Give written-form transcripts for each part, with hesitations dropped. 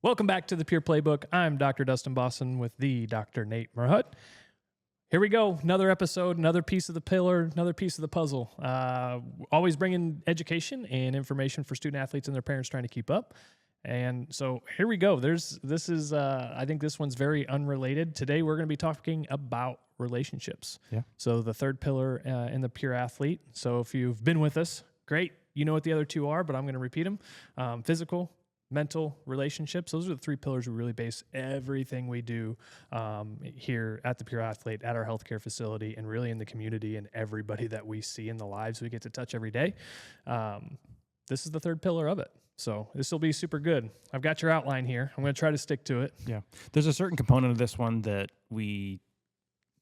Welcome back to the Pure Playbook. I'm Dr. Dustin Boston with the Dr. Nate Merhut. Here we go. Another episode, another piece of the pillar, another piece of the puzzle. Always bringing education and information for student athletes and their parents trying to keep up. And so here we go. I think this one's very unrelated. Today we're going to be talking about relationships. Yeah. So the third pillar in the Pure Athlete. So if you've been with us, great. You know what the other two are, but I'm going to repeat them. Physical, mental, relationships. Those are the three pillars we really base everything we do here at the Pure Athlete, at our healthcare facility, and really in the community and everybody that we see in the lives we get to touch every day. This is the third pillar of it. So this will be super good. I've got your outline here. I'm going to try to stick to it. Yeah. There's a certain component of this one that we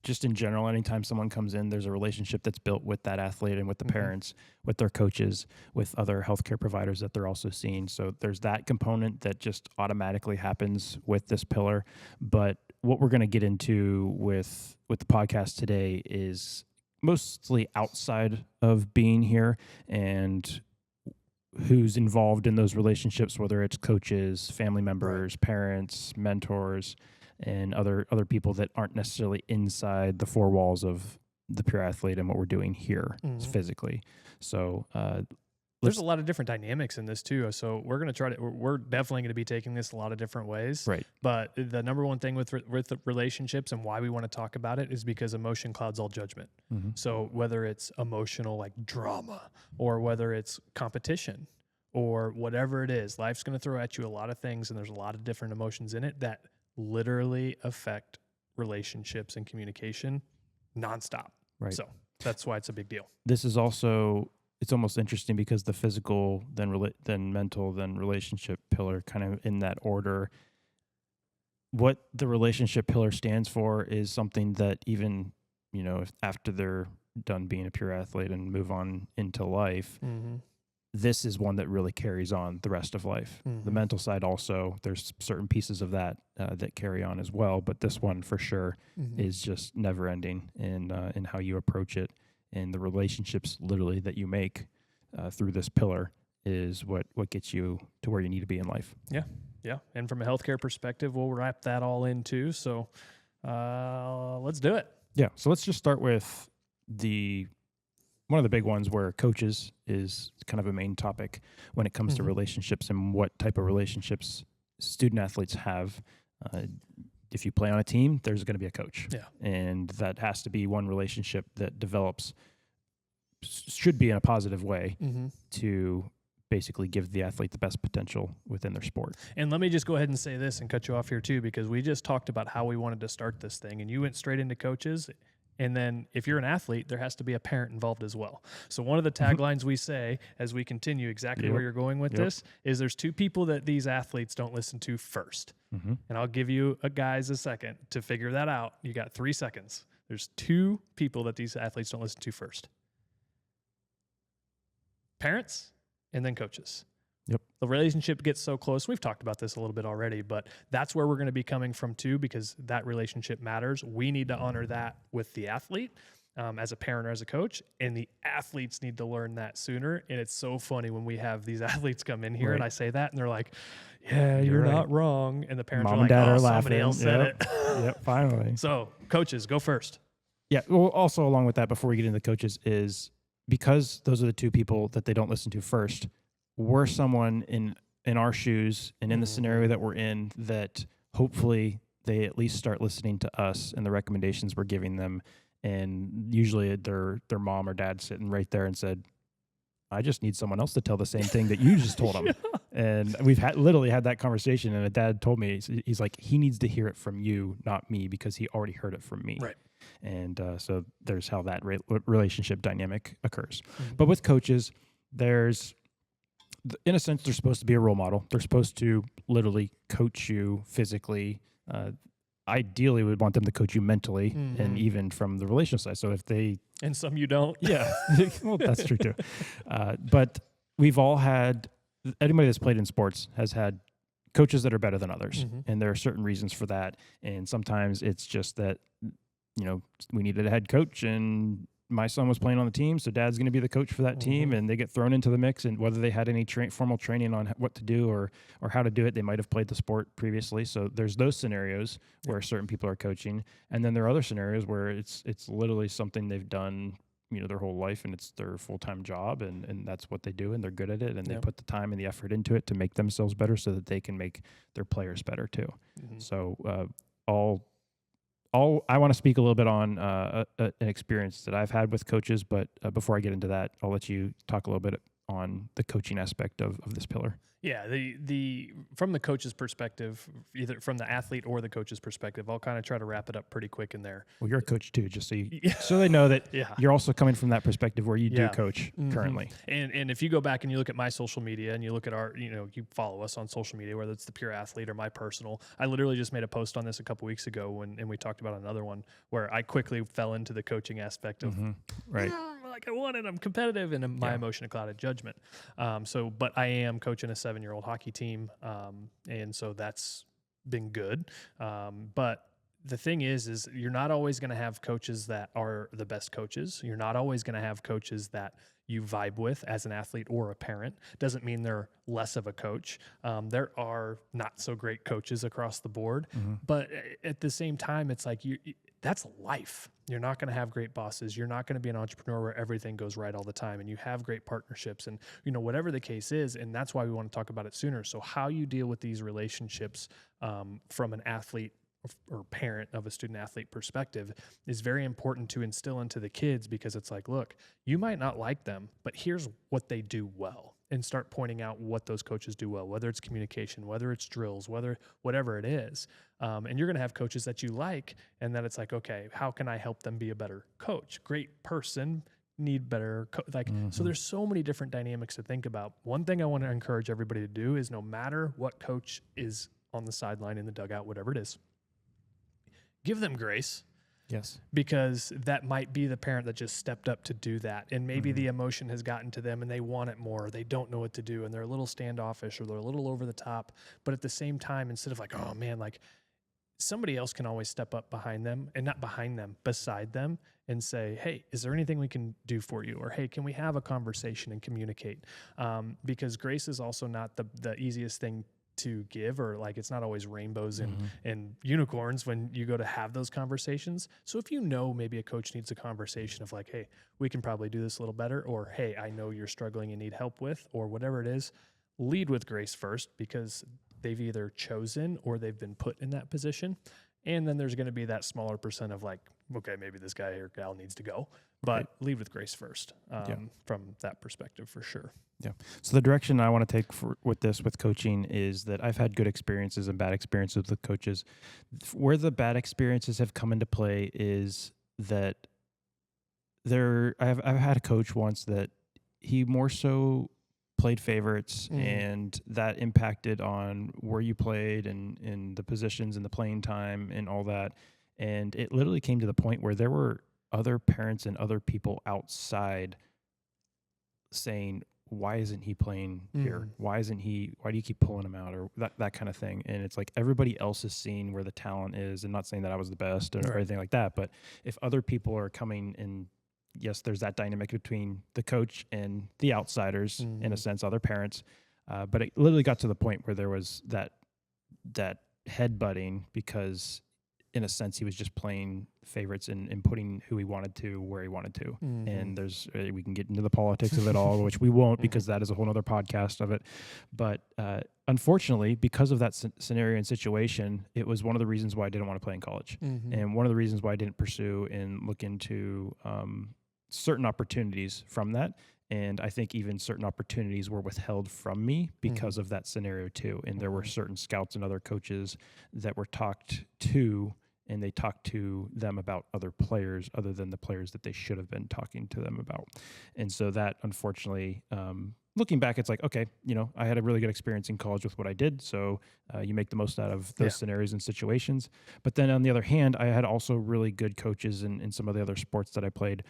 just in general, anytime someone comes in, there's a relationship that's built with that athlete and with the parents, with their coaches, with other healthcare providers that they're also seeing. So there's that component that just automatically happens with this pillar. But what we're going to get into with the podcast today is mostly outside of being here and who's involved in those relationships, whether it's coaches, family members, parents, mentors, and other people that aren't necessarily inside the four walls of the Pure Athlete and what we're doing here physically. So there's a lot of different dynamics in this too. So we're going to we're definitely going to be taking this a lot of different ways. Right. But the number one thing with the relationships and why we want to talk about it is because emotion clouds all judgment. So whether it's emotional like drama or whether it's competition or whatever it is, life's going to throw at you a lot of things, and there's a lot of different emotions in it that literally affect relationships and communication nonstop. Right. So that's why it's a big deal. This is also, it's almost interesting because the physical, then mental, then relationship pillar kind of in that order. What the relationship pillar stands for is something that even, if after they're done being a pure athlete and move on into life, this is one that really carries on the rest of life. The mental side also, there's certain pieces of that that carry on as well, but this one for sure is just never ending in how you approach it, and the relationships literally that you make through this pillar is what gets you to where you need to be in life. Yeah. And from a healthcare perspective, we'll wrap that all in too. So let's do it. Yeah. So let's just start with one of the big ones where coaches is kind of a main topic when it comes to relationships and what type of relationships student athletes have. If you play on a team, there's going to be a coach. Yeah. And that has to be one relationship that develops, should be in a positive way to basically give the athlete the best potential within their sport. And let me just go ahead and say this and cut you off here too, because we just talked about how we wanted to start this thing and you went straight into coaches. And then if you're an athlete, there has to be a parent involved as well. So one of the taglines we say as we continue exactly where you're going with this is there's two people that these athletes don't listen to first. And I'll give you guys a second to figure that out. You got 3 seconds. There's two people that these athletes don't listen to first. Parents and then coaches. Yep. The relationship gets so close. We've talked about this a little bit already, but that's where we're going to be coming from too, because that relationship matters. We need to honor that with the athlete as a parent or as a coach, and the athletes need to learn that sooner. And it's so funny when we have these athletes come in here and I say that and they're like, yeah, you're not wrong. And the parents Mom are like, and Dad are somebody laughing. else said it. Yep, finally. So coaches, go first. Yeah. Well, also along with that, before we get into the coaches, is because those are the two people that they don't listen to first, we're someone in our shoes and in the scenario that we're in that hopefully they at least start listening to us and the recommendations we're giving them. And usually their mom or dad sitting right there and said, I just need someone else to tell the same thing that you just told them. And we've literally had that conversation. And a dad told me, he's like, he needs to hear it from you, not me, because he already heard it from me. Right. And so there's how that relationship dynamic occurs. But with coaches, in a sense, they're supposed to be a role model. They're supposed to literally coach you physically. Ideally, we would want them to coach you mentally and even from the relational side. So if they... And some you don't. Yeah. Well, that's true too. But we've all had... Anybody that's played in sports has had coaches that are better than others. And there are certain reasons for that. And sometimes it's just that, we needed a head coach and my son was playing on the team, so dad's going to be the coach for that team, and they get thrown into the mix. And whether they had any formal training on what to do or how to do it, they might have played the sport previously. So there's those scenarios where certain people are coaching, and then there are other scenarios where it's literally something they've done, their whole life, and it's their full-time job, and that's what they do, and they're good at it, and they put the time and the effort into it to make themselves better so that they can make their players better too. So I want to speak a little bit on an experience that I've had with coaches, but before I get into that, I'll let you talk a little bit on the coaching aspect of this pillar. Yeah, the from the coach's perspective, either from the athlete or the coach's perspective, I'll kind of try to wrap it up pretty quick in there. Well, you're a coach too, just so they know that you're also coming from that perspective where you do coach currently. And if you go back and you look at my social media and you look at our, you follow us on social media, whether it's the Pure Athlete or my personal, I literally just made a post on this a couple weeks ago and we talked about another one where I quickly fell into the coaching aspect of right. Like I want it, I'm competitive, and my emotion clouded judgment. But I am coaching a 7-year-old hockey team, and so that's been good. But the thing is you're not always going to have coaches that are the best coaches. You're not always going to have coaches that you vibe with as an athlete or a parent. Doesn't mean they're less of a coach. There are not so great coaches across the board, but at the same time, it's like that's life. You're not going to have great bosses. You're not going to be an entrepreneur where everything goes right all the time, and you have great partnerships and, whatever the case is. And that's why we want to talk about it sooner. So how you deal with these relationships from an athlete or parent of a student athlete perspective is very important to instill into the kids, because it's like, look, you might not like them, but here's what they do well, and start pointing out what those coaches do well, whether it's communication, whether it's drills, whatever it is. And you're going to have coaches that you like, and then it's like, okay, how can I help them be a better coach? Great person, need better so there's so many different dynamics to think about. One thing I want to encourage everybody to do is, no matter what coach is on the sideline, in the dugout, whatever it is, give them grace. Yes. Because that might be the parent that just stepped up to do that. And maybe the emotion has gotten to them and they want it more. They don't know what to do, and they're a little standoffish, or they're a little over the top. But at the same time, instead of like, oh man, like somebody else can always step up behind them, and not behind them, beside them, and say, hey, is there anything we can do for you? Or, hey, can we have a conversation and communicate? Because grace is also not the easiest thing to give, or like it's not always rainbows and unicorns when you go to have those conversations. So if maybe a coach needs a conversation of like, hey, we can probably do this a little better, or hey, I know you're struggling and need help with, or whatever it is, lead with grace first, because they've either chosen or they've been put in that position. And then there's going to be that smaller percent of like, okay, maybe this guy or gal needs to go, but lead with grace first from that perspective for sure. Yeah. So the direction I want to take with coaching is that I've had good experiences and bad experiences with coaches. Where the bad experiences have come into play is that I've had a coach once that he more so played favorites, and that impacted on where you played and the positions and the playing time and all that. And it literally came to the point where there were other parents and other people outside saying, why isn't he playing here? Why do you keep pulling him out, or that kind of thing? And it's like everybody else is seeing where the talent is, and not saying that I was the best or anything like that, but if other people are coming in, yes, there's that dynamic between the coach and the outsiders, in a sense, other parents. But it literally got to the point where there was that headbutting, because in a sense, he was just playing favorites and putting who he wanted to where he wanted to. And we can get into the politics of it all, which we won't, because that is a whole other podcast of it. But unfortunately, because of that scenario and situation, it was one of the reasons why I didn't want to play in college. And one of the reasons why I didn't pursue and look into certain opportunities from that. And I think even certain opportunities were withheld from me because of that scenario too. And there were certain scouts and other coaches that were talked to, and they talked to them about other players other than the players that they should have been talking to them about. And so that, unfortunately, looking back, it's like, okay, I had a really good experience in college with what I did. So you make the most out of those scenarios and situations. But then on the other hand, I had also really good coaches in some of the other sports that I played.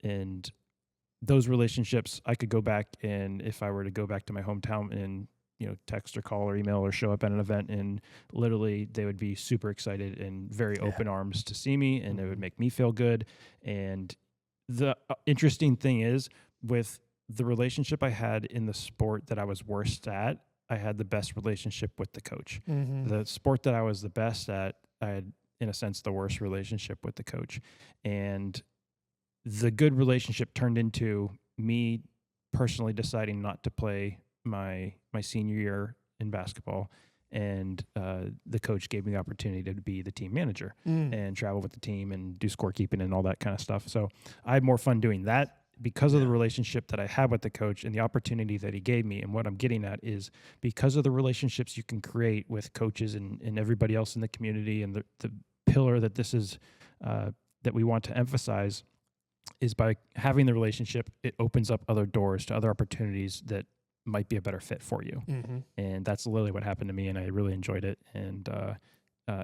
And those relationships, I could go back, and if I were to go back to my hometown and, text or call or email or show up at an event, and literally they would be super excited and very open arms to see me, and it would make me feel good. And the interesting thing is, with the relationship I had in the sport that I was worst at, I had the best relationship with the coach. Mm-hmm. The sport that I was the best at, I had, in a sense, the worst relationship with the coach. And the good relationship turned into me personally deciding not to play my senior year in basketball, and the coach gave me the opportunity to be the team manager and travel with the team and do scorekeeping and all that kind of stuff. So I had more fun doing that because of the relationship that I had with the coach and the opportunity that he gave me. And what I'm getting at is, because of the relationships you can create with coaches and everybody else in the community, and the pillar that this is that we want to emphasize is, by having the relationship, it opens up other doors to other opportunities that might be a better fit for you. Mm-hmm. And that's literally what happened to me, and I really enjoyed it. And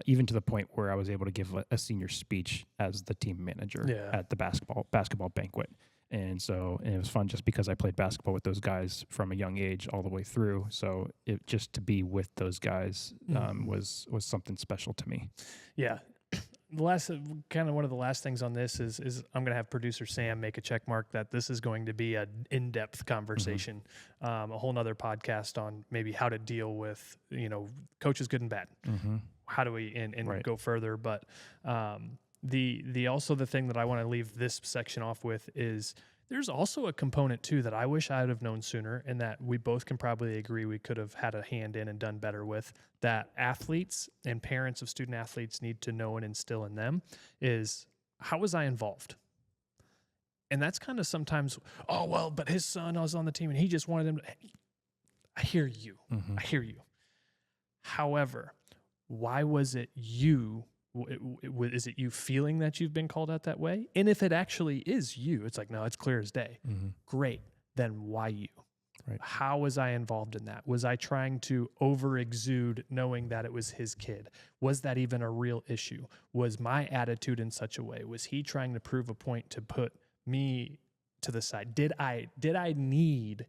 even to the point where I was able to give a senior speech as the team manager at the basketball banquet. And it was fun just because I played basketball with those guys from a young age all the way through. So just to be with those guys was something special to me. Yeah. The last kind of one of the last things on this is I'm going to have producer Sam make a check mark that this is going to be an in-depth conversation, a whole nother podcast on maybe how to deal with, coaches good and bad. How do we go further? But the thing that I want to leave this section off with is, there's also a component too that I wish I would have known sooner, and that we both can probably agree we could have had a hand in and done better with, that athletes and parents of student athletes need to know and instill in them, is, how was I involved? And that's kind of sometimes, oh, well, but his son was on the team and he just wanted him to. I hear you. I hear you. However, why was it you? Is it you feeling that you've been called out that way? And if it actually is you, it's like, no, it's clear as day. Great. Then why you? Right. How was I involved in that? Was I trying to over-exude knowing that it was his kid? Was that even a real issue? Was my attitude in such a way? Was he trying to prove a point to put me to the side? Did I need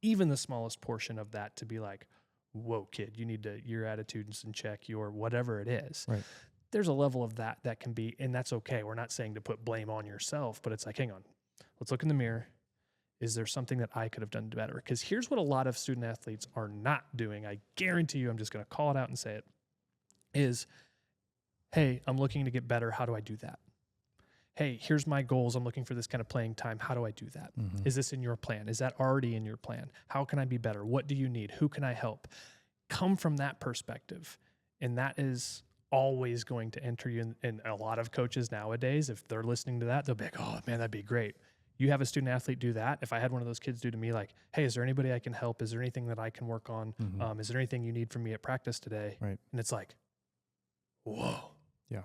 even the smallest portion of that to be like, whoa, kid, you need to, your attitude's in check, your whatever it is. Right. There's a level of that can be, and that's okay. We're not saying to put blame on yourself, but it's like, hang on, let's look in the mirror. Is there something that I could have done better? Because here's what a lot of student athletes are not doing. I guarantee you, I'm just going to call it out and say it, is, hey, I'm looking to get better. How do I do that? Hey, here's my goals. I'm looking for this kind of playing time. How do I do that? Is this in your plan? Is that already in your plan? How can I be better? What do you need? Who can I help? Come from that perspective. And that is always going to enter you in. And a lot of coaches nowadays, if they're listening to that, they'll be like, oh man, that'd be great. You have a student athlete do that. If I had one of those kids do to me, like, hey, is there anybody I can help? Is there anything that I can work on? Is there anything you need from me at practice today? Right. And it's like, whoa. Yeah.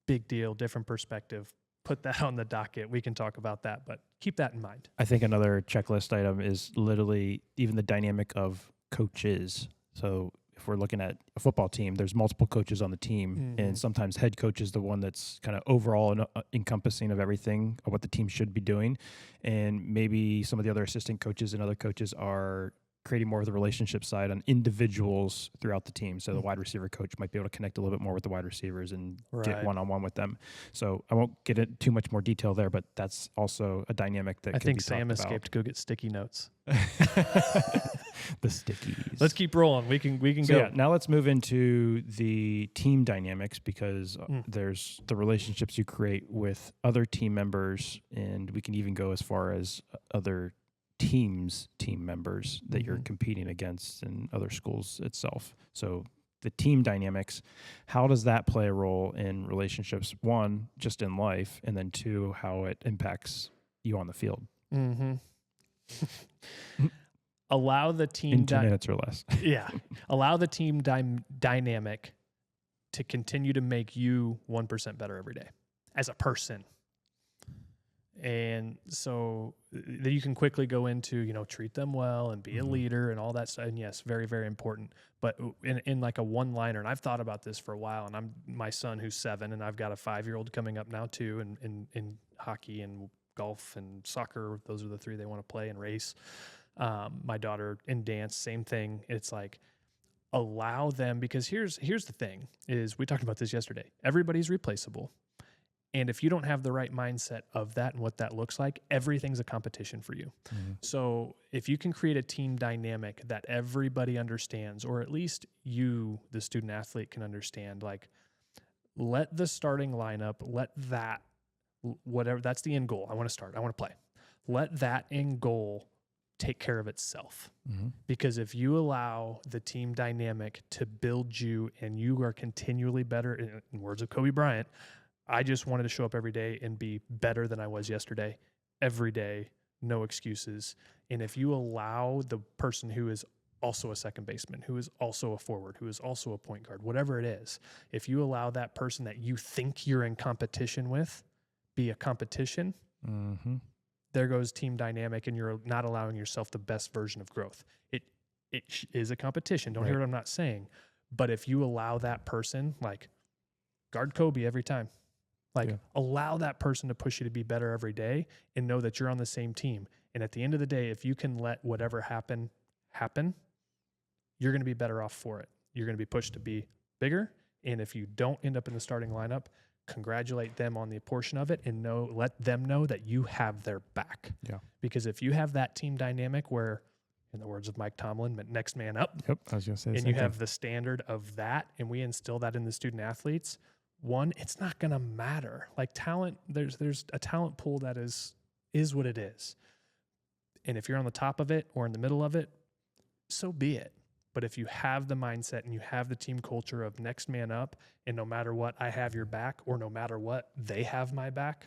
Big deal, different perspective. Put that on the docket. We can talk about that, but keep that in mind. I think another checklist item is literally even the dynamic of coaches. So if we're looking at a football team, there's multiple coaches on the team, and sometimes head coach is the one that's kind of overall encompassing of everything of what the team should be doing. And maybe some of the other assistant coaches and other coaches are creating more of the relationship side on individuals throughout the team. So the wide receiver coach might be able to connect a little bit more with the wide receivers and get one-on-one with them. So I won't get into too much more detail there, but that's also a dynamic that I think Sam escaped to go get sticky notes. The stickies. Let's keep rolling. We can So go. yeah, now let's move into the team dynamics, because there's the relationships you create with other team members, and we can even go as far as other team members that you're competing against in other schools itself. So the team dynamics, how does that play a role in relationships? One, just in life, and then two, how it impacts you on the field. Allow the team in 2 minutes or less. Yeah. Allow the team dynamic to continue to make you 1% better every day as a person. And so that you can quickly go into, treat them well and be a leader and all that stuff. And yes, very, very important. But in like a one-liner, and I've thought about this for a while, and I'm my son who's 7, and I've got a 5-year-old coming up now too, in hockey and golf and soccer. Those are the 3 they want to play and race. My daughter in dance, same thing. It's like, allow them, because here's the thing is, we talked about this yesterday. Everybody's replaceable. And if you don't have the right mindset of that and what that looks like, everything's a competition for you. So if you can create a team dynamic that everybody understands, or at least you, the student athlete, can understand, like, let the starting lineup, let that, whatever, that's the end goal. I want to start, I want to play. Let that end goal take care of itself. Because if you allow the team dynamic to build you and you are continually better, in words of Kobe Bryant, I just wanted to show up every day and be better than I was yesterday, every day, no excuses. And if you allow the person who is also a second baseman, who is also a forward, who is also a point guard, whatever it is, if you allow that person that you think you're in competition with be a competition, there goes team dynamic, and you're not allowing yourself the best version of growth. It is a competition. Don't hear what I'm not saying. But if you allow that person, like, guard Kobe every time. Like, allow that person to push you to be better every day and know that you're on the same team. And at the end of the day, if you can let whatever happen, you're going to be better off for it. You're going to be pushed to be bigger. And if you don't end up in the starting lineup, congratulate them on the portion of it and let them know that you have their back. Yeah. Because if you have that team dynamic where, in the words of Mike Tomlin, next man up. Yep, I was going to say the and same you have thing. the standard of that, and we instill that in the student athletes. One, it's not going to matter. Like, talent, there's a talent pool that is what it is. And if you're on the top of it or in the middle of it, so be it. But if you have the mindset and you have the team culture of next man up, and no matter what, I have your back, or no matter what, they have my back,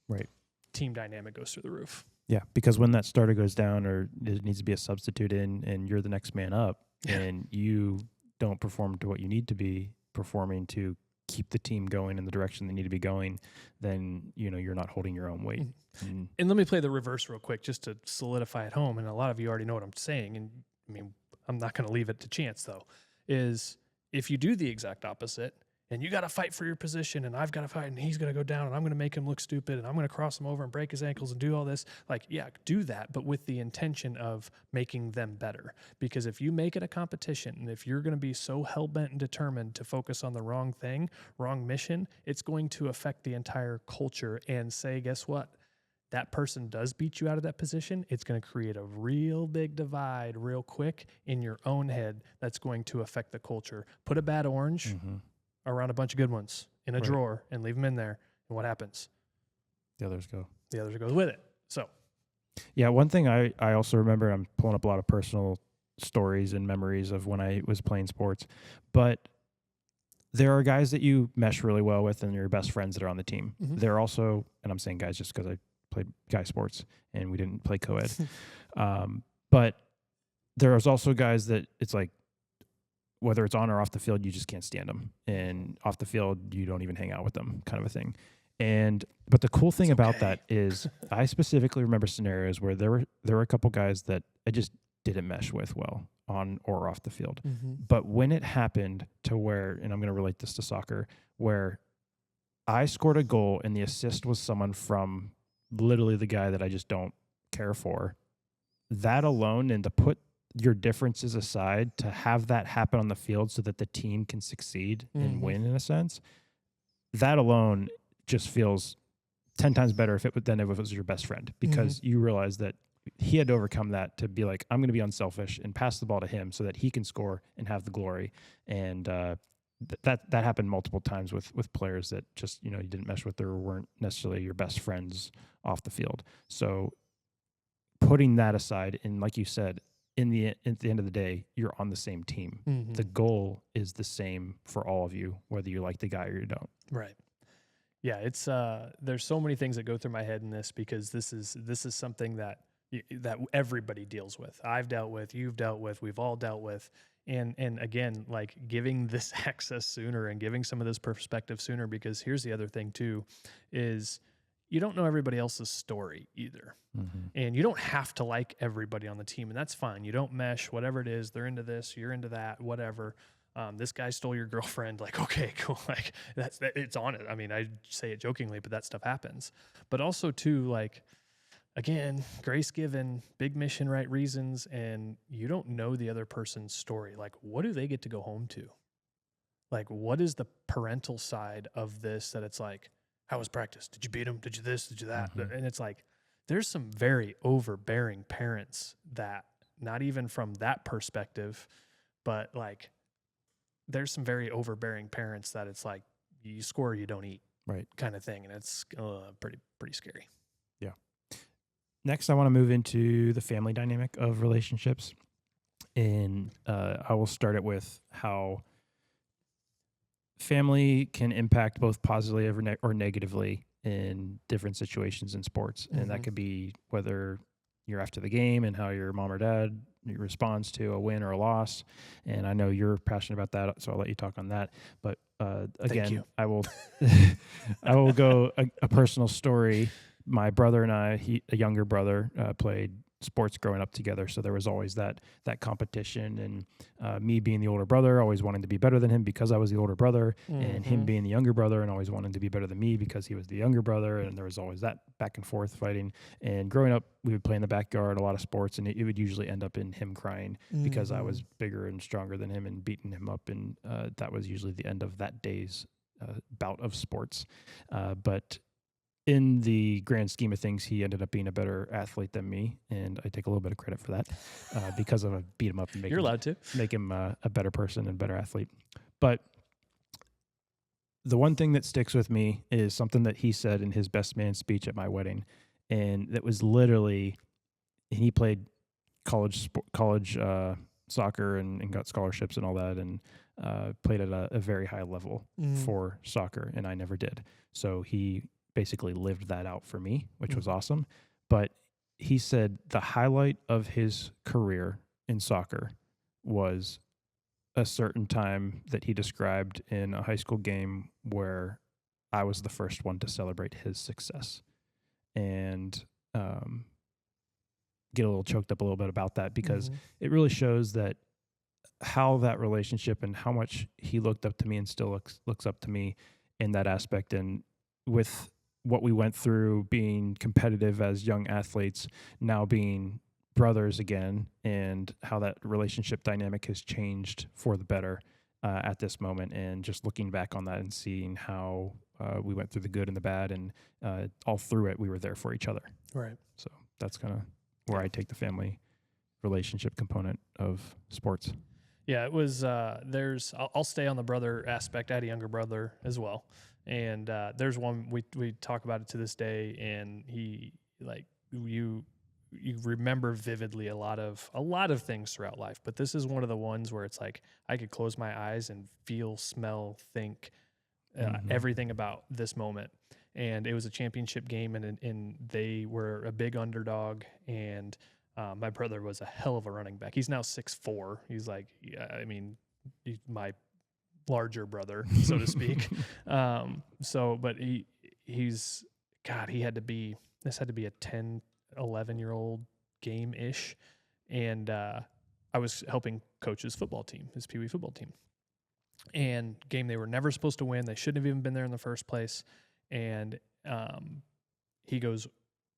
right? Team dynamic goes through the roof. Yeah, because when that starter goes down or there needs to be a substitute in and you're the next man up and you don't perform to what you need to be performing to keep the team going in the direction they need to be going, then, you're not holding your own weight. And let me play the reverse real quick just to solidify at home. And a lot of you already know what I'm saying. And I mean, I'm not going to leave it to chance, though, is if you do the exact opposite and you got to fight for your position and I've got to fight and he's going to go down and I'm going to make him look stupid and I'm going to cross him over and break his ankles and do all this, like, yeah, do that, but with the intention of making them better. Because if you make it a competition and if you're going to be so hell-bent and determined to focus on the wrong thing, wrong mission, it's going to affect the entire culture and say, guess what? That person does beat you out of that position, it's going to create a real big divide real quick in your own head that's going to affect the culture. Put a bad orange around a bunch of good ones in a drawer and leave them in there. And what happens? The others go. The others go with it. So, yeah, one thing I also remember, I'm pulling up a lot of personal stories and memories of when I was playing sports, but there are guys that you mesh really well with and your best friends that are on the team. There are also, and I'm saying guys just because I played guy sports and we didn't play co-ed, but there's also guys that it's like, whether it's on or off the field, you just can't stand them. And off the field, you don't even hang out with them, kind of a thing. But the cool thing about that is I specifically remember scenarios where there were a couple guys that I just didn't mesh with well on or off the field. But when it happened to where, and I'm going to relate this to soccer, where I scored a goal and the assist was someone from literally the guy that I just don't care for, that alone, and to put your differences aside to have that happen on the field so that the team can succeed and win in a sense, that alone just feels 10 times better than if it was your best friend, because you realize that he had to overcome that to be like, I'm going to be unselfish and pass the ball to him so that he can score and have the glory. And that happened multiple times with players that just, you didn't mesh with or weren't necessarily your best friends off the field. So putting that aside, and like you said, at the end of the day, you're on the same team. The goal is the same for all of you, whether you like the guy or you don't. Right. Yeah, it's there's so many things that go through my head in this, because this is something that everybody deals with. I've dealt with, you've dealt with, we've all dealt with. And again, like, giving this access sooner and giving some of this perspective sooner, because here's the other thing too, is you don't know everybody else's story either. And you don't have to like everybody on the team, and that's fine. You don't mesh, whatever it is. They're into this, you're into that, whatever. This guy stole your girlfriend. Like, okay, cool. Like, it's on it. I mean, I say it jokingly, but that stuff happens. But also too, like, again, grace given, big mission, right reasons, and you don't know the other person's story. Like, what do they get to go home to? Like, what is the parental side of this that it's like, How was practice? Did you beat him? Did you this? Did you that? Mhm. And it's like, there's some very overbearing parents that, not even from that perspective, but like, there's some very overbearing parents that it's like, you score, you don't eat, Right. kind of thing. And it's pretty scary. Yeah. Next, I want to move into the family dynamic of relationships. And I will start it with how family can impact both positively or negatively in different situations in sports. And that Mhm. could be whether you're after the game and how your mom or dad responds to a win or a loss. And I know you're passionate about that, so I'll let you talk on that. But Thank again, you. I will I will go a personal story. My brother and I, a younger brother, played sports growing up together, so there was always that competition. And me being the older brother, always wanting to be better than him because I was the older brother, and him Mhm. being the younger brother and always wanting to be better than me because he was the younger brother, and there was always that back and forth fighting. And growing up, we would play in the backyard, a lot of sports, and it would usually end up in him crying because I was Mhm. bigger and stronger than him and beating him up, and that was usually the end of that day's bout of sports. But in the grand scheme of things, he ended up being a better athlete than me, and I take a little bit of credit for that because of beat him up and You're allowed to. make him a better person and better athlete. But the one thing that sticks with me is something that he said in his best man speech at my wedding, and that was literally, he played college soccer and got scholarships and all that, and played at a very high level Mm. for soccer, and I never did. So he basically lived that out for me, which was awesome. But he said the highlight of his career in soccer was a certain time that he described in a high school game where I was the first one to celebrate his success. And get a little choked up a little bit about that because Mhm. it really shows that how that relationship and how much he looked up to me and still looks up to me in that aspect. And with what we went through being competitive as young athletes, now being brothers again, and how that relationship dynamic has changed for the better at this moment. And just looking back on that and seeing how we went through the good and the bad, and all through it, we were there for each other. Right. So that's kind of where I take the family relationship component of sports. Yeah, it was. I'll stay on the brother aspect. I had a younger brother as well, and there's one we talk about it to this day. And he, like, you remember vividly a lot of things throughout life, but this is one of the ones where it's like I could close my eyes and feel, smell, think everything about this moment. And it was a championship game, and they were a big underdog. And my brother was a hell of a running back. He's now 6'4". He's like, yeah, I mean, he's my larger brother, so to speak. But he's God. This had to be a 10, 11-year-old game ish, and I was helping coach his football team, his Pee Wee football team, and game they were never supposed to win. They shouldn't have even been there in the first place. And he goes,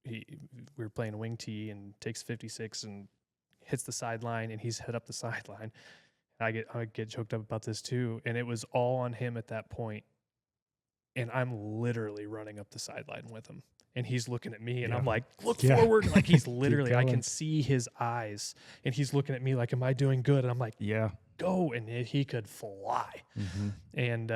we were playing a wing tee, and takes 56 and hits the sideline, and he's head up the sideline. I get choked up about this too. And it was all on him at that point. And I'm literally running up the sideline with him. And he's looking at me, and I'm like, look forward. Like, he's literally, I can see his eyes, and he's looking at me like, am I doing good? And I'm like, Yeah. go. And he could fly. And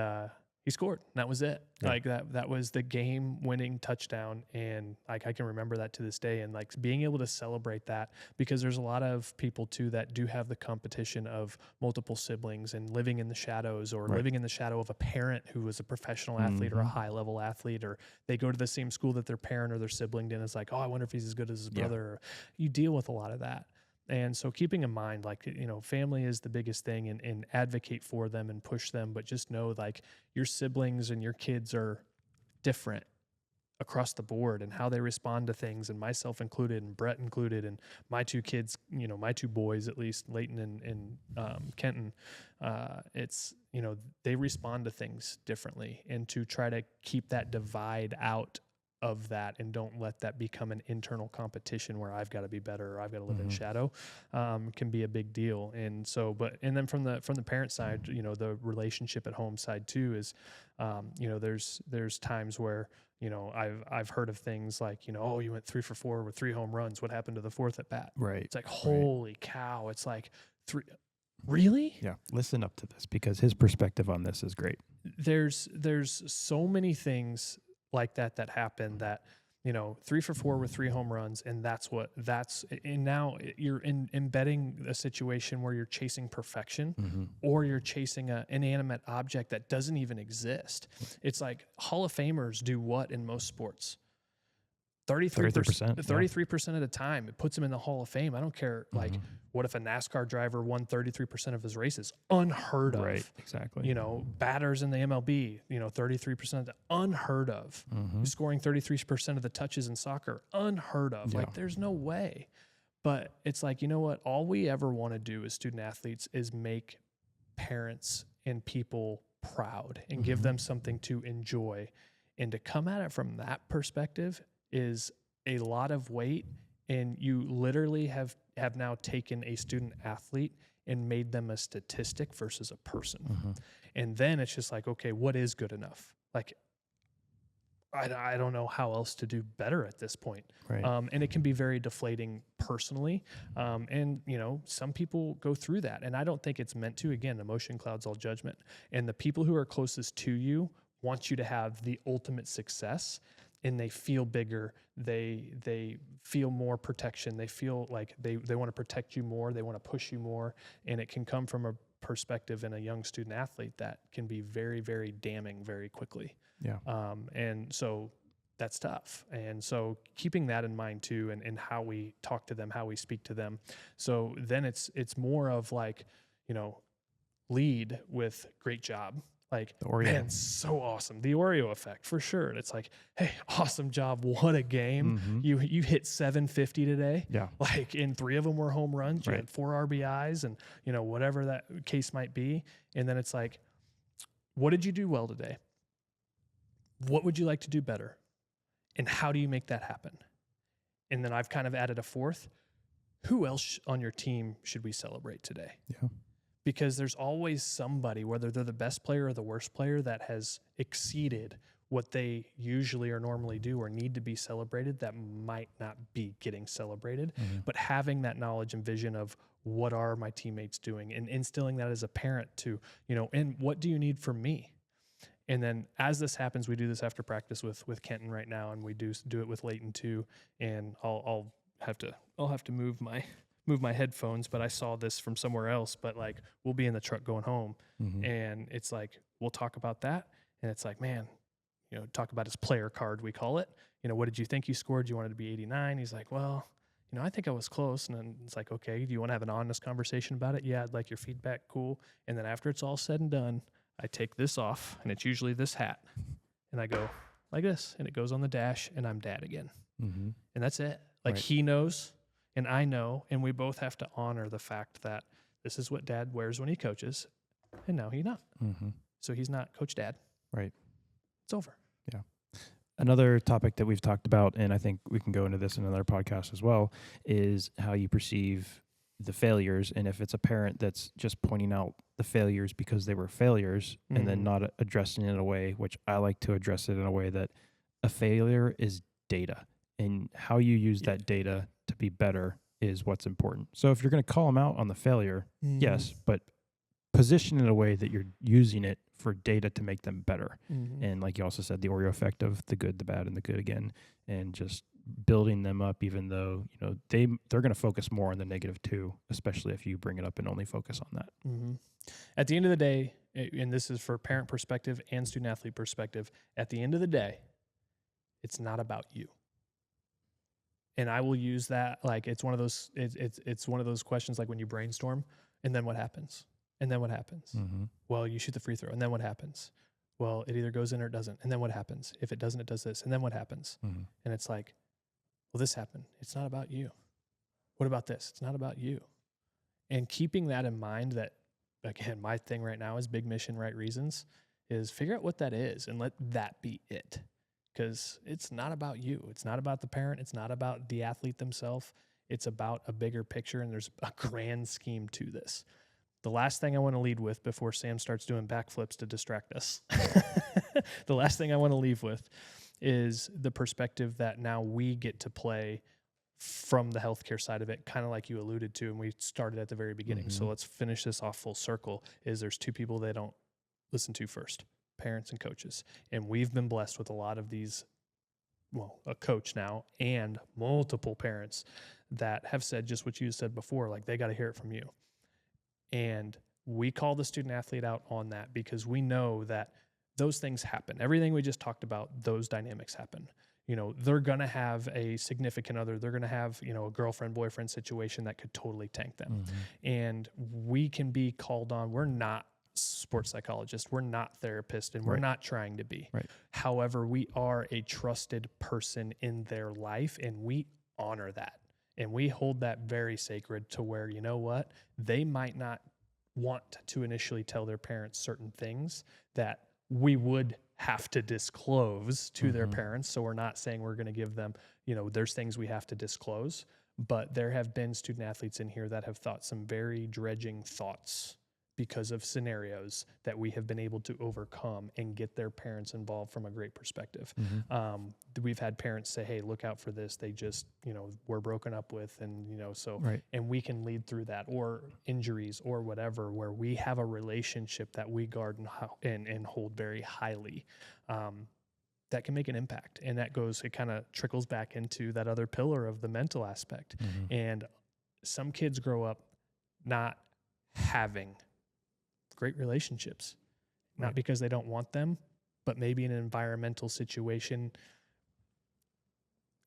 he scored. And that was it. Yeah. Like that was the game-winning touchdown. And like I can remember that to this day. And like being able to celebrate that, because there's a lot of people too that do have the competition of multiple siblings and living in the shadows, or Right. living in the shadow of a parent who was a professional athlete or a high-level athlete, or they go to the same school that their parent or their sibling did. And it's like, oh, I wonder if he's as good as his brother. Or you deal with a lot of that. And so keeping in mind, like, family is the biggest thing, and advocate for them and push them. But just know, like, your siblings and your kids are different across the board, and how they respond to things, and myself included, and Brett included, and my two kids, my two boys, at least Leighton and Kenton, it's, they respond to things differently. And to try to keep that divide out of that and don't let that become an internal competition where I've got to be better or I've got to live in shadow, can be a big deal. And so, and then from the parent side, you know, the relationship at home side too is, you know, there's times where, you know, I've heard of things like, you know, oh, you went 3 for 4 with 3 home runs. What happened to the 4th at bat? Right. It's like, holy cow. It's like 3. Really? Yeah. Listen up to this because his perspective on this is great. There's so many things like that happen that, you know, 3 for 4 with 3 home runs. And and now you're embedding a situation where you're chasing perfection or you're chasing an inanimate object that doesn't even exist. It's like Hall of Famers do what in most sports? 33% of the time, it puts him in the Hall of Fame. I don't care. Like, what if a NASCAR driver won 33% of his races? Unheard of. Right, exactly. You know, batters in the MLB, you know, 33% of the unheard of. Scoring 33% of the touches in soccer, unheard of. Yeah. Like, there's no way. But it's like, you know what? All we ever want to do as student athletes is make parents and people proud and give them something to enjoy. And to come at it from that perspective is a lot of weight, and you literally have now taken a student athlete and made them a statistic versus a person. And then it's just like, okay, what is good enough? Like, I don't know how else to do better at this point. Right. And it can be very deflating personally. And, you know, some people go through that, and I don't think it's meant to. Again, emotion clouds all judgment. And the people who are closest to you want you to have the ultimate success, and they feel bigger. They feel more protection. They feel like they want to protect you more. They want to push you more. And it can come from a perspective in a young student athlete that can be very, very damning very quickly. Yeah. And so that's tough. And so keeping that in mind too, and how we talk to them, how we speak to them. So then it's more of like, you know, lead with great job. Like, man, so awesome. The Oreo effect for sure. And it's like, hey, awesome job. What a game. You hit 750 today. Yeah. Like, and 3 of them were home runs. You had 4 RBIs and, you know, whatever that case might be. And then it's like, what did you do well today? What would you like to do better? And how do you make that happen? And then I've kind of added a 4th. Who else on your team should we celebrate today? Yeah. Because there's always somebody, whether they're the best player or the worst player, that has exceeded what they usually or normally do or need to be celebrated that might not be getting celebrated. But having that knowledge and vision of what are my teammates doing and instilling that as a parent to, you know, and what do you need from me? And then as this happens, we do this after practice with Kenton right now, and we do it with Leighton too. And I'll have to move my headphones, but I saw this from somewhere else. But like, we'll be in the truck going home, and it's like, we'll talk about that. And it's like, man, you know, talk about his player card, we call it. You know, what did you think you scored? You wanted to be 89. He's like, well, you know, I think I was close. And then it's like, okay, do you want to have an honest conversation about it? Yeah, I'd like your feedback. Cool. And then after it's all said and done, I take this off, and it's usually this hat, and I go like this, and it goes on the dash, and I'm dad again. And that's it. Like, he knows, and I know, and we both have to honor the fact that this is what dad wears when he coaches, and now he's not. So he's not Coach Dad. Right. It's over. Yeah. Another topic that we've talked about, and I think we can go into this in another podcast as well, is how you perceive the failures. And if it's a parent that's just pointing out the failures because they were failures and then not addressing it in a way, which I like to address it in a way that a failure is data, and how you use that data to be better is what's important. So if you're going to call them out on the failure, yes, but position it in a way that you're using it for data to make them better. And like you also said, the Oreo effect of the good, the bad, and the good again, and just building them up, even though, you know, they're going to focus more on the negative too, especially if you bring it up and only focus on that. At the end of the day, and this is for parent perspective and student athlete perspective, at the end of the day, it's not about you. And I will use that like it's one of those it's one of those questions like when you brainstorm, and then what happens? And then what happens? Well, you shoot the free throw, and then what happens? Well, it either goes in or it doesn't. And then what happens? If it doesn't, it does this. And then what happens? And it's like, well, this happened. It's not about you. What about this? It's not about you. And keeping that in mind, that, again, my thing right now is big mission, right reasons, is figure out what that is and let that be it. because it's not about you. It's not about the parent. It's not about the athlete themselves. It's about a bigger picture, and there's a grand scheme to this. The last thing I want to lead with before Sam starts doing backflips to distract us, the last thing I want to leave with is the perspective that now we get to play from the healthcare side of it, kind of like you alluded to, and we started at the very beginning. So let's finish this off full circle. Is there's two people they don't listen to first, parents and coaches. And we've been blessed with a lot of these, well, a coach now and multiple parents that have said just what you said before, like they got to hear it from you. And we call the student athlete out on that because we know that those things happen. Everything we just talked about, those dynamics happen. You know, they're going to have a significant other. They're going to have, you know, a girlfriend, boyfriend situation that could totally tank them. And we can be called on. We're not sports psychologists. We're not therapists, and we're not trying to be. However, we are a trusted person in their life, and we honor that. And we hold that very sacred to where, you know what, they might not want to initially tell their parents certain things that we would have to disclose to their parents. So we're not saying we're going to give them, you know, there's things we have to disclose, but there have been student athletes in here that have thought some very dredging thoughts because of scenarios that we have been able to overcome and get their parents involved from a great perspective. We've had parents say, hey, look out for this. They just, you know, were broken up with, and, you know, so, and we can lead through that, or injuries or whatever, where we have a relationship that we guard and hold very highly. That can make an impact. And that goes, it kind of trickles back into that other pillar of the mental aspect. And some kids grow up not having great relationships, not because they don't want them, but maybe an environmental situation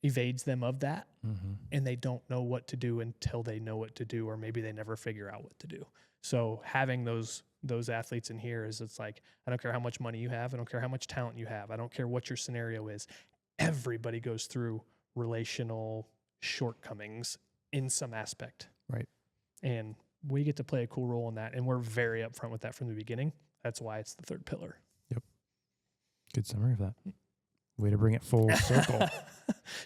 evades them of that, and they don't know what to do until they know what to do, or maybe they never figure out what to do. So having those athletes in here is, it's like, I don't care how much money you have, I don't care how much talent you have, I don't care what your scenario is. Everybody goes through relational shortcomings in some aspect. And we get to play a cool role in that, and we're very upfront with that from the beginning. That's why it's the third pillar. Good summary of that. Way to bring it full circle.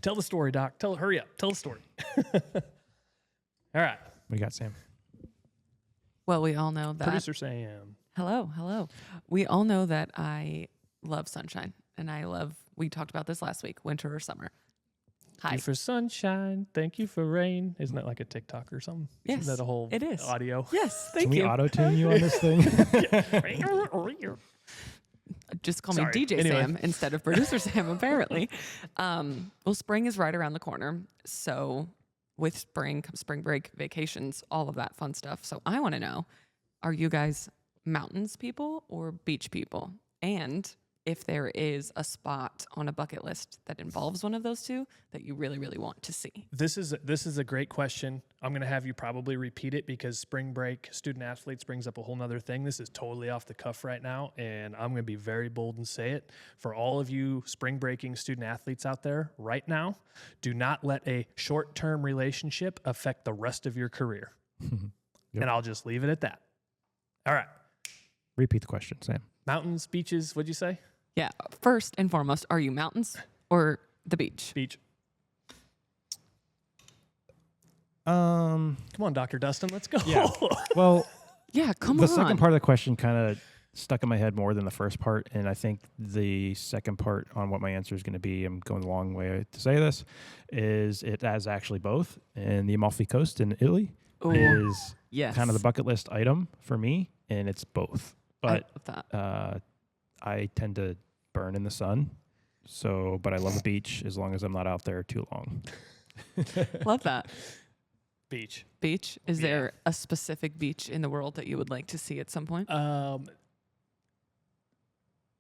Tell the story, Doc. Hurry up. Tell the story. All right. What do you got, Sam? Well, we all know that. Producer Sam. Hello. We all know that I love sunshine, and we talked about this last week, winter or summer. Thank you for sunshine. Thank you for rain. Isn't that like a TikTok or something? Yes. Isn't that a whole it is. audio? Yes, thank Can you. we auto-tune you on this thing? Just call me DJ Sam instead of producer Sam, apparently. Well, spring is right around the corner. So with spring comes spring break, vacations, all of that fun stuff. So I want to know, are you guys mountains people or beach people? And if there is a spot on a bucket list that involves one of those two that you really, really want to see. This is a great question. I'm going to have you probably repeat it because spring break, student athletes brings up a whole nother thing. This is totally off the cuff right now, and I'm going to be very bold and say it. For all of you spring breaking student athletes out there right now, do not let a short-term relationship affect the rest of your career. And I'll just leave it at that. All right. Repeat the question, Sam. Mountains, beaches, what'd you say? Yeah. First and foremost, are you mountains or the beach? Beach. Come Come on, Dr. Dustin, let's go. Yeah. Well, yeah, come the on. second part of the question kind of stuck in my head more than the first part, and I think the second part on what my answer is going to be, I'm going the long way to say this, is it as actually both. And the Amalfi Coast in Italy is kind of the bucket list item for me, and it's both. But I tend to burn in the sun, but I love the beach as long as I'm not out there too long. Love that. Beach. Beach. Is there a specific beach in the world that you would like to see at some point?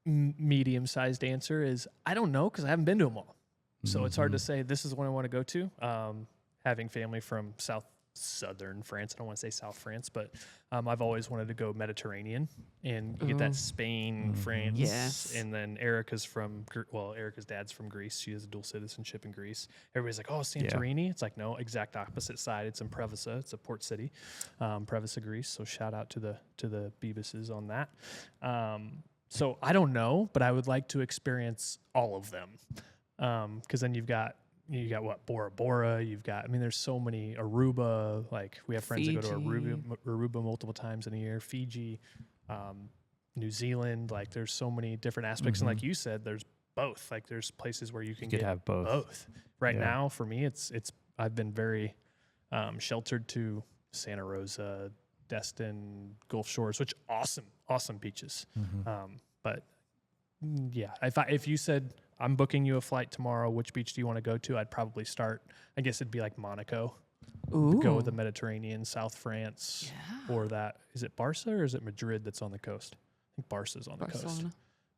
Medium-sized answer is I don't know because I haven't been to them all. So it's hard to say this is one I want to go to. Having family from southern France, I don't want to say South France, but I've always wanted to go Mediterranean and get that Spain, France. Yes. And then Erica's dad's from Greece. She has a dual citizenship in Greece. Everybody's like, oh, Santorini. It's like, no, exact opposite side. It's in Preveza. It's a port city, Preveza, Greece. So shout out to the Beavises on that. So I don't know, but I would like to experience all of them. Because then you got what, Bora Bora, there's so many, Aruba, like we have friends that go to Aruba multiple times in a year, Fiji, New Zealand, like there's so many different aspects. And like you said, there's both, like there's places where you can get have both. Right now, for me, I've been very sheltered to Santa Rosa, Destin, Gulf Shores, which awesome beaches. But yeah, if you said, I'm booking you a flight tomorrow, which beach do you want to go to? I'd probably start, I guess it'd be like Monaco. Ooh. Go with the Mediterranean, South France, or that, is it Barca or is it Madrid that's on the coast? I think Barca's on the coast.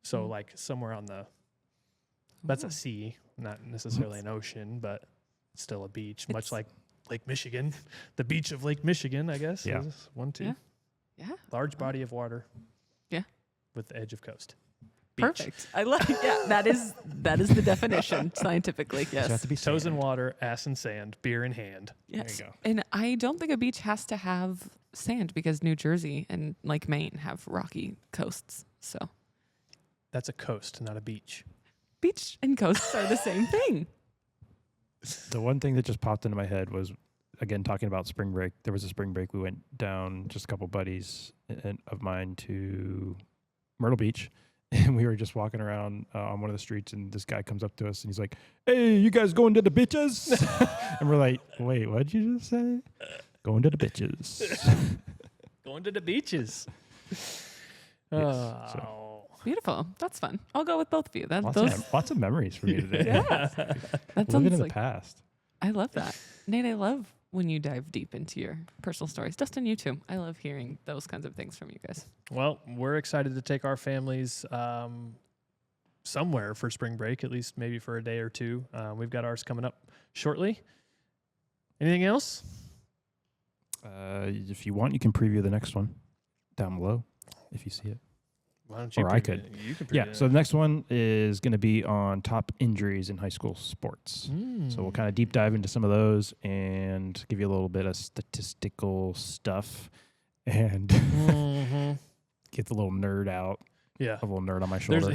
So like somewhere on that's a sea, not necessarily an ocean, but still a beach, much like Lake Michigan, the beach of Lake Michigan, I guess. Yeah. Is 1, 2. Yeah. Large body of water. Yeah. With the edge of coast. Beach. Perfect. I like. Yeah, that is the definition scientifically. Yes. So you have to be toes in water, ass in sand, beer in hand. Yes. There you go. And I don't think a beach has to have sand because New Jersey and like Maine have rocky coasts. So that's a coast, not a beach. Beach and coasts are the same thing. The one thing that just popped into my head was, again, talking about spring break. There was a spring break. We went down, just a couple buddies of mine, to Myrtle Beach. And we were just walking around on one of the streets, and this guy comes up to us, and he's like, "Hey, you guys going to the bitches?" And we're like, "Wait, what'd you just say?" Going to the bitches. Going to the beaches. So. Beautiful. That's fun. I'll go with both of you. Lots of memories for me today. Yeah. That Living sounds in like the past. I love that. Nate, I love when you dive deep into your personal stories. Dustin, you too. I love hearing those kinds of things from you guys. Well, we're excited to take our families somewhere for spring break, at least maybe for a day or two. We've got ours coming up shortly. Anything else? If you want, you can preview the next one down below if you see it. Why don't you? Or I could. You can Yeah. So the next one is going to be on top injuries in high school sports. So we'll kind of deep dive into some of those and give you a little bit of statistical stuff and get the little nerd out. Yeah, a little nerd on my shoulder.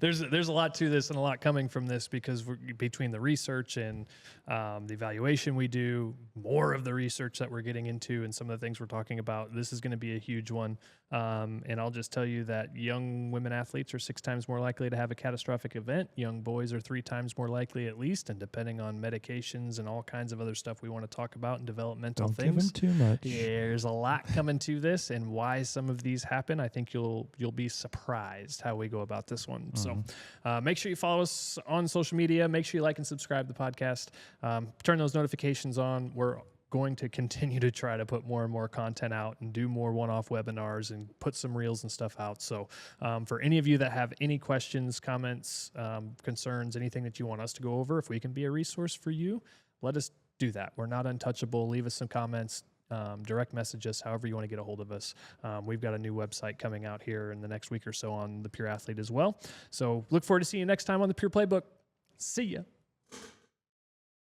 There's a lot to this and a lot coming from this because between the research and the evaluation we do, more of the research that we're getting into and some of the things we're talking about, this is going to be a huge one. And I'll just tell you that young women athletes are 6 times more likely to have a catastrophic event. Young boys are 3 times more likely at least. And depending on medications and all kinds of other stuff we want to talk about and developmental Don't things. Give them too much. There's a lot coming to this and why some of these happen. I think you'll be surprised how we go about this one. So make sure you follow us on social media. Make sure you like and subscribe to the podcast. Turn those notifications on. We're going to continue to try to put more and more content out and do more one-off webinars and put some reels and stuff out. So for any of you that have any questions, comments, concerns, anything that you want us to go over, if we can be a resource for you, let us do that. We're not untouchable. Leave us some comments. Direct message us, however you want to get a hold of us. We've got a new website coming out here in the next week or so on the Pure Athlete as well. So look forward to seeing you next time on the Pure Playbook. See ya.